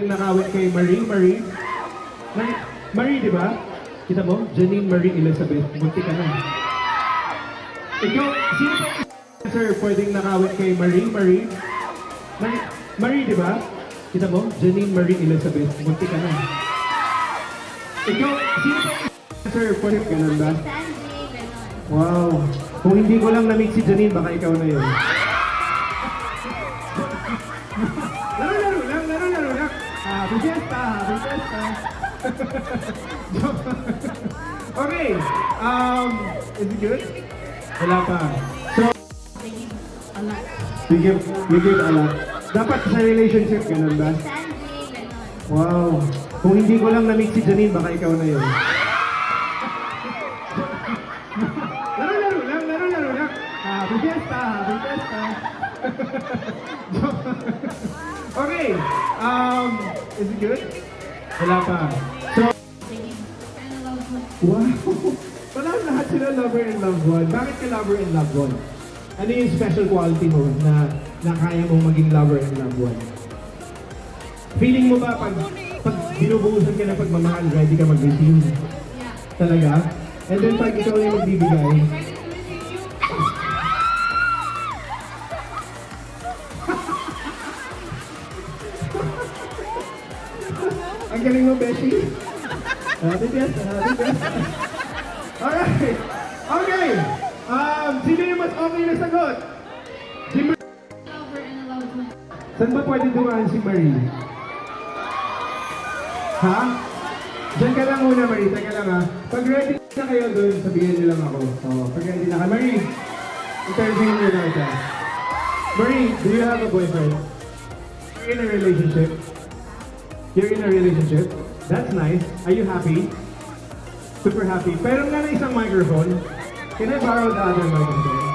pwedeng nakawit kay Marie? Marie, di ba? Kita mo? Janine Marie Elizabeth. Bunti ka na. Ikaw, sino ba sir pwedeng nakawit kay Marie? Marie, di ba? Kita mo? Janine Marie Elizabeth. Bunti ka na. Ikaw, sino ba sir pwedeng ganun ba? Wow. Kung hindi ko lang na-meet si Janine, baka ikaw na yun. Laro lang. Happy fiesta. Okay. Is it good? Wala pa. So, you give a lot. Dapat sa relationship, ganun ba? Wow. Kung hindi ko lang na-meet si Janine, baka ikaw na yun. Laro lang. Happy fiesta. Okay. Is it good? Wala pa. So, wow. Wala lahat sila lover and loved one. Bakit ka lover and loved one? Ano yung special quality mo na kaya mong maging lover and loved one? Feeling mo ba pag binubuhusan ka ng pagmamahal, ready ka mag-receive? Talaga? And then pag ikaw yung magbibigay, ang galing mo, Beshi. Happy fiesta. Alright. Okay. Sino yung mas okay na sagot? Si Marie. Lover and loved one. Saan ba pwede dumaan si Marie? Ha? Diyan ka lang muna, Marie. Teka lang ha. Pag ready na kayo doon, sabihin niyo lang ako. Pag ready na ka. Marie, interviewin niyo na siya. Marie, do you have a boyfriend? You're in a relationship? You're in a relationship? That's nice. Are you happy? Super happy. Pero nga na isang microphone. Can I borrow the other microphone?